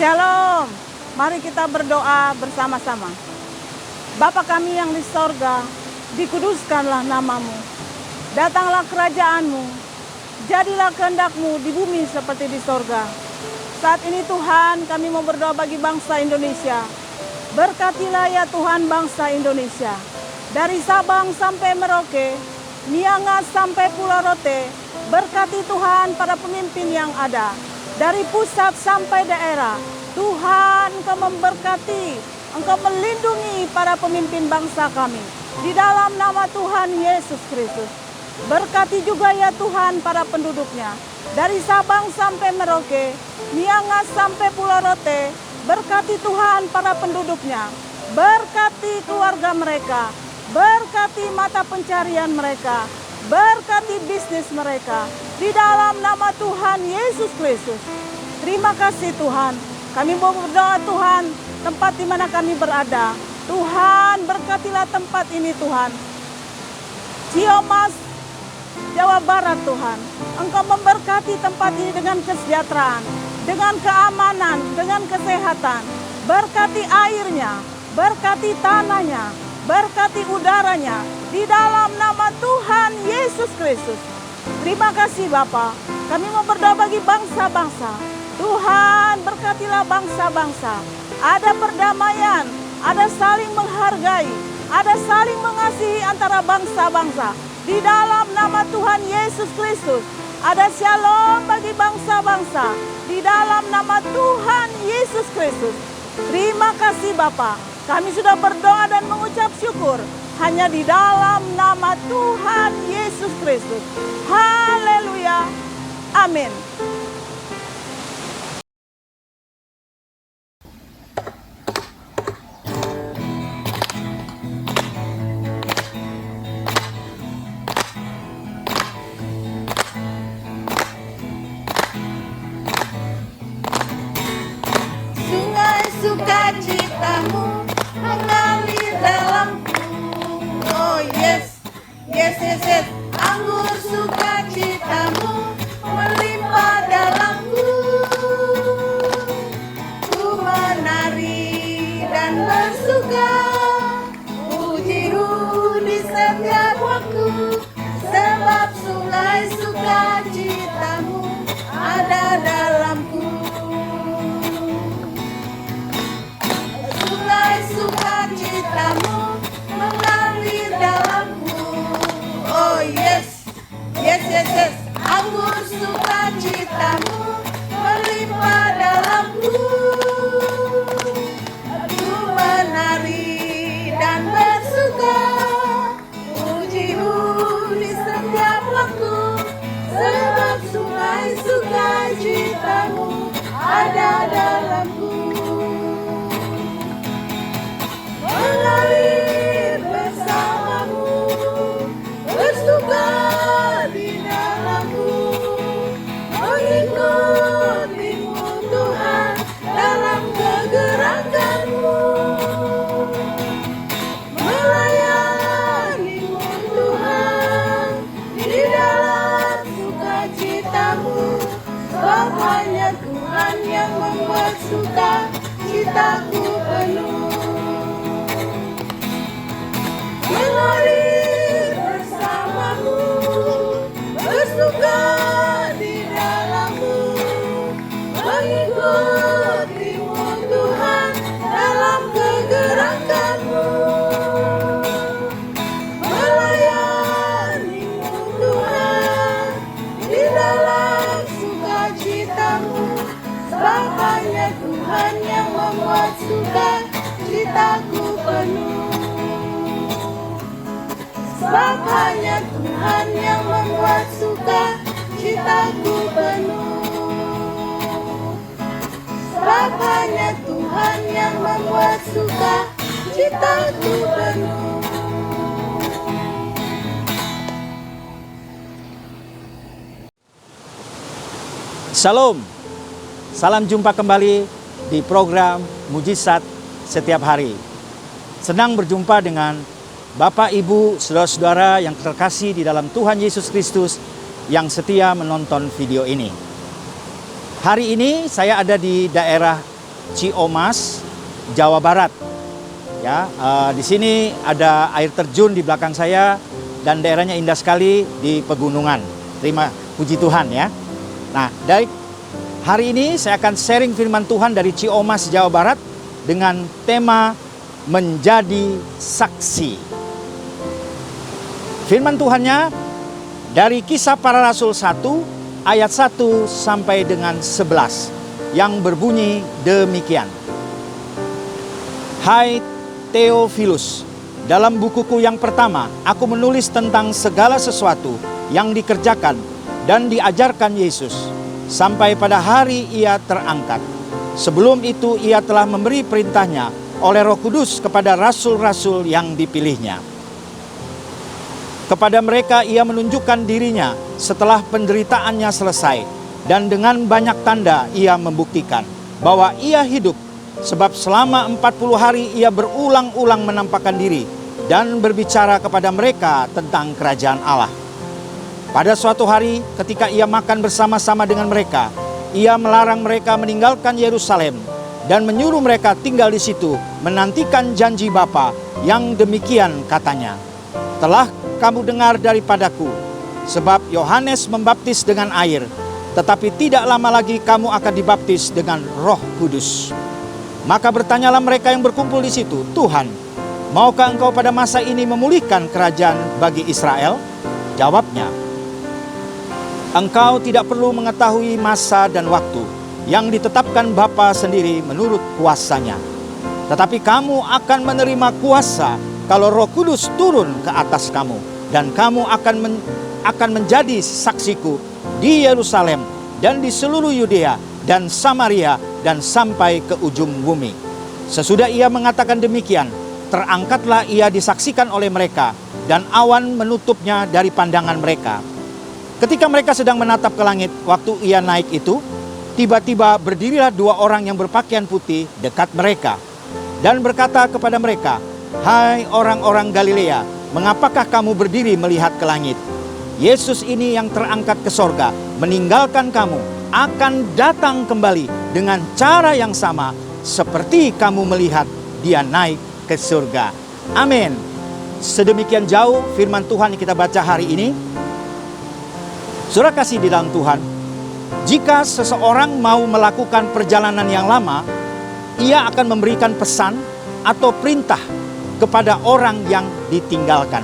Shalom, mari kita berdoa bersama-sama. Bapa kami yang di sorga, dikuduskanlah namamu. Datanglah kerajaanmu, jadilah kehendak-mu di bumi seperti di sorga. Saat ini Tuhan, kami mau berdoa bagi bangsa Indonesia. Berkatilah ya Tuhan bangsa Indonesia. Dari Sabang sampai Merauke, Miangas sampai Pulau Rote, berkati Tuhan para pemimpin yang ada. Dari pusat sampai daerah, Tuhan Engkau memberkati, Engkau melindungi para pemimpin bangsa kami. Di dalam nama Tuhan Yesus Kristus. Berkati juga ya Tuhan para penduduknya. Dari Sabang sampai Merauke, Miangas sampai Pulau Rote, berkati Tuhan para penduduknya. Berkati keluarga mereka, berkati mata pencarian mereka, berkati bisnis mereka. Di dalam nama Tuhan Yesus Kristus. Terima kasih Tuhan. Kami mau berdoa Tuhan, tempat di mana kami berada. Tuhan berkatilah tempat ini Tuhan. Ciamas, Jawa Barat Tuhan. Engkau memberkati tempat ini dengan kesejahteraan, dengan keamanan, dengan kesehatan. Berkati airnya, berkati tanahnya, berkati udaranya. Di dalam nama Tuhan Yesus Kristus. Terima kasih Bapa. Kami mau berdoa bagi bangsa-bangsa. Tuhan berkatilah bangsa-bangsa. Ada perdamaian, ada saling menghargai, ada saling mengasihi antara bangsa-bangsa. Di dalam nama Tuhan Yesus Kristus. Ada shalom bagi bangsa-bangsa. Di dalam nama Tuhan Yesus Kristus. Terima kasih Bapa. Kami sudah berdoa dan mengucap syukur. Hanya di dalam nama Tuhan Yesus Kristus. Haleluya. Amin. Sungai sukacitamu mengalir dalamku. Oh yes, yes, yes, yes. Anggur sukacitamu melimpah dalamku. Ku menari dan bersuka, pujimu di setiap waktu. Sebab sungai sukacitamu ada dalamku. Sungai sukacitamu mengalir dalamku. Oh yes, yes, yes, yes. Anggur sukacitamu melimpah dalamku. Aku menari dan bersuka, pujimu di setiap waktu. Sebab sungai sukacitamu ada dalamku. Mengalir bersamamu, bersuka di dalamku, mengikutimu Tuhan dalam kegerakanmu, melayanimu Tuhan di dalam sukacitamu. Sebab hanya Tuhan yang membuat sukacitaku penuh. Mengalir bersamamu, bersuka di dalammu, mengikutimu Tuhan dalam kegerakanmu, melayanimu Tuhan di dalam sukacitamu. Sebab hanya Tuhan yang membuat sukacitaku penuh. Sebab hanya Tuhan yang membuat sukacitaku penuh. Sebab hanya Tuhan yang membuat sukacitaku penuh. Shalom, salam jumpa kembali di program Mujizat Setiap Hari. Senang berjumpa dengan Bapak, Ibu, saudara-saudara yang terkasih di dalam Tuhan Yesus Kristus yang setia menonton video ini. Hari ini saya ada di daerah Ciomas, Jawa Barat. Ya, di sini ada air terjun di belakang saya dan daerahnya indah sekali di pegunungan. Terima puji Tuhan ya. Nah, dari hari ini saya akan sharing firman Tuhan dari Ciomas, Jawa Barat dengan tema menjadi saksi. Firman Tuhannya dari Kisah Para Rasul 1 ayat 1 sampai dengan 11 yang berbunyi demikian. Hai Theophilus, dalam bukuku yang pertama, aku menulis tentang segala sesuatu yang dikerjakan dan diajarkan Yesus, sampai pada hari ia terangkat. Sebelum itu ia telah memberi perintahnya oleh Roh Kudus kepada rasul-rasul yang dipilihnya. Kepada mereka ia menunjukkan dirinya setelah penderitaannya selesai, dan dengan banyak tanda ia membuktikan bahwa ia hidup. Sebab selama 40 hari ia berulang-ulang menampakkan diri dan berbicara kepada mereka tentang kerajaan Allah. Pada suatu hari ketika ia makan bersama-sama dengan mereka, ia melarang mereka meninggalkan Yerusalem dan menyuruh mereka tinggal di situ menantikan janji Bapa yang demikian katanya. Telah kamu dengar daripadaku, sebab Yohanes membaptis dengan air, tetapi tidak lama lagi kamu akan dibaptis dengan Roh Kudus. Maka bertanyalah mereka yang berkumpul di situ, Tuhan, maukah engkau pada masa ini memulihkan kerajaan bagi Israel? Jawabnya, engkau tidak perlu mengetahui masa dan waktu yang ditetapkan Bapa sendiri menurut kuasanya. Tetapi kamu akan menerima kuasa kalau Roh Kudus turun ke atas kamu, dan kamu akan menjadi saksiku di Yerusalem dan di seluruh Yudea dan Samaria dan sampai ke ujung bumi. Sesudah ia mengatakan demikian, terangkatlah ia disaksikan oleh mereka, dan awan menutupnya dari pandangan mereka. Ketika mereka sedang menatap ke langit waktu ia naik itu, tiba-tiba berdirilah dua orang yang berpakaian putih dekat mereka dan berkata kepada mereka, hai orang-orang Galilea, mengapakah kamu berdiri melihat ke langit? Yesus ini yang terangkat ke sorga, meninggalkan kamu, akan datang kembali dengan cara yang sama seperti kamu melihat dia naik ke surga. Amin. Sedemikian jauh firman Tuhan yang kita baca hari ini. Saudara kasih di dalam Tuhan, jika seseorang mau melakukan perjalanan yang lama, ia akan memberikan pesan atau perintah kepada orang yang ditinggalkan.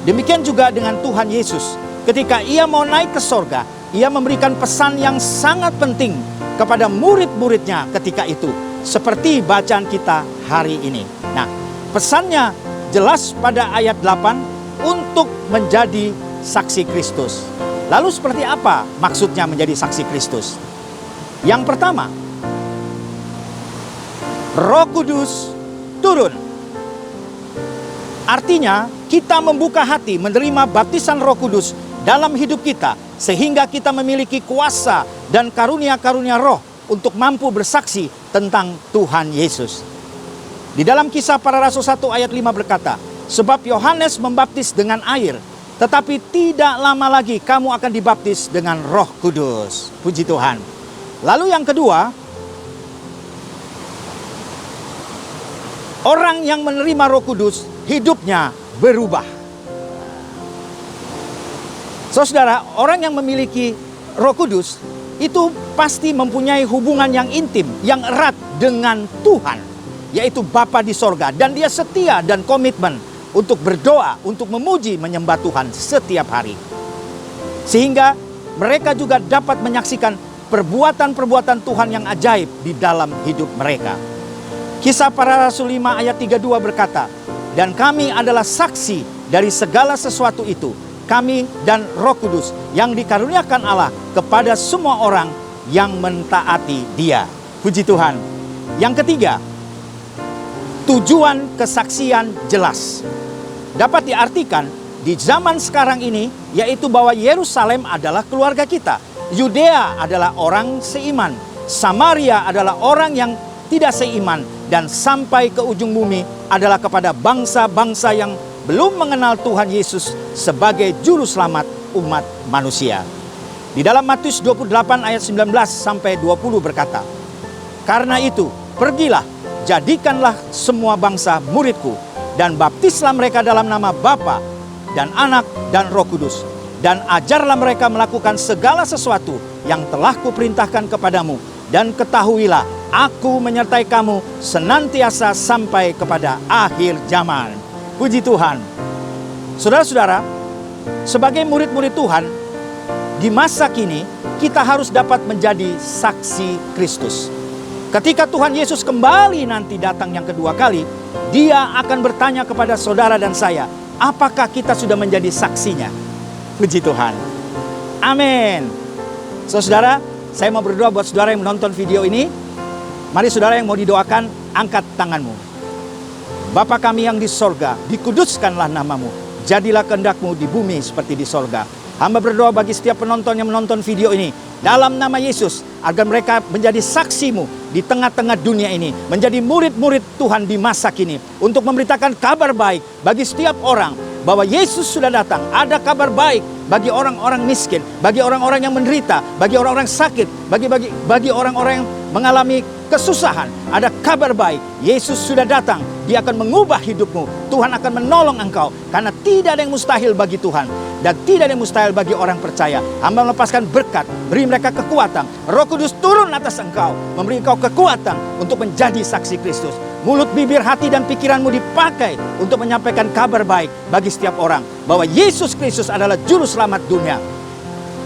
Demikian juga dengan Tuhan Yesus. Ketika ia mau naik ke sorga, ia memberikan pesan yang sangat penting kepada murid-muridnya ketika itu. Seperti bacaan kita hari ini. Nah, pesannya jelas pada ayat 8, untuk menjadi saksi Kristus. Lalu seperti apa maksudnya menjadi saksi Kristus? Yang pertama, Roh Kudus turun. Artinya kita membuka hati menerima baptisan Roh Kudus dalam hidup kita, sehingga kita memiliki kuasa dan karunia-karunia roh untuk mampu bersaksi tentang Tuhan Yesus. Di dalam Kisah Para Rasul 1 ayat 5 berkata, sebab Yohanes membaptis dengan air, tetapi tidak lama lagi kamu akan dibaptis dengan Roh Kudus. Puji Tuhan. Lalu yang kedua, orang yang menerima Roh Kudus hidupnya berubah. Saudara, orang yang memiliki Roh Kudus itu pasti mempunyai hubungan yang intim, yang erat dengan Tuhan, yaitu Bapa di sorga. Dan dia setia dan komitmen untuk berdoa, untuk memuji, menyembah Tuhan setiap hari. Sehingga mereka juga dapat menyaksikan perbuatan-perbuatan Tuhan yang ajaib di dalam hidup mereka. Kisah Para Rasul 5 ayat 32 berkata, dan kami adalah saksi dari segala sesuatu itu, kami dan Roh Kudus yang dikaruniakan Allah kepada semua orang yang mentaati Dia. Puji Tuhan. Yang ketiga, tujuan kesaksian jelas. Dapat diartikan di zaman sekarang ini, yaitu bahwa Yerusalem adalah keluarga kita. Yudea adalah orang seiman. Samaria adalah orang yang tidak seiman. Dan sampai ke ujung bumi adalah kepada bangsa-bangsa yang belum mengenal Tuhan Yesus sebagai juru selamat umat manusia. Di dalam Matius 28 ayat 19 sampai 20 berkata, Karena itu, pergilah, jadikanlah semua bangsa muridku, dan baptislah mereka dalam nama Bapa dan Anak dan Roh Kudus, dan ajarlah mereka melakukan segala sesuatu yang telah kuperintahkan kepadamu, dan ketahuilah, aku menyertai kamu senantiasa sampai kepada akhir zaman. Puji Tuhan. Saudara-saudara, sebagai murid-murid Tuhan, di masa kini kita harus dapat menjadi saksi Kristus. Ketika Tuhan Yesus kembali nanti datang yang kedua kali, Dia akan bertanya kepada saudara dan saya, apakah kita sudah menjadi saksinya? Puji Tuhan. Amin. Saudara, saya mau berdoa buat saudara yang menonton video ini. Mari saudara yang mau didoakan, angkat tanganmu. Bapa kami yang di sorga, dikuduskanlah namamu. Jadilah kehendakmu di bumi seperti di sorga. Hamba berdoa bagi setiap penonton yang menonton video ini, dalam nama Yesus, agar mereka menjadi saksimu di tengah-tengah dunia ini, menjadi murid-murid Tuhan di masa kini, untuk memberitakan kabar baik bagi setiap orang, bahwa Yesus sudah datang. Ada kabar baik bagi orang-orang miskin, bagi orang-orang yang menderita, bagi orang-orang sakit, bagi orang-orang yang mengalami kesusahan. Ada kabar baik, Yesus sudah datang. Dia akan mengubah hidupmu. Tuhan akan menolong engkau, karena tidak ada yang mustahil bagi Tuhan, dan tidak ada yang mustahil bagi orang percaya. Hamba melepaskan berkat, beri mereka kekuatan. Roh Kudus turun atas engkau, memberi engkau kekuatan untuk menjadi saksi Kristus. Mulut, bibir, hati, dan pikiranmu dipakai untuk menyampaikan kabar baik bagi setiap orang, bahwa Yesus Kristus adalah juru selamat dunia.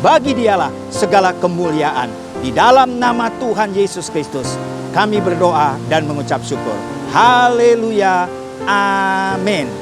Bagi Dialah segala kemuliaan. Di dalam nama Tuhan Yesus Kristus, kami berdoa dan mengucap syukur. Haleluya. Amin.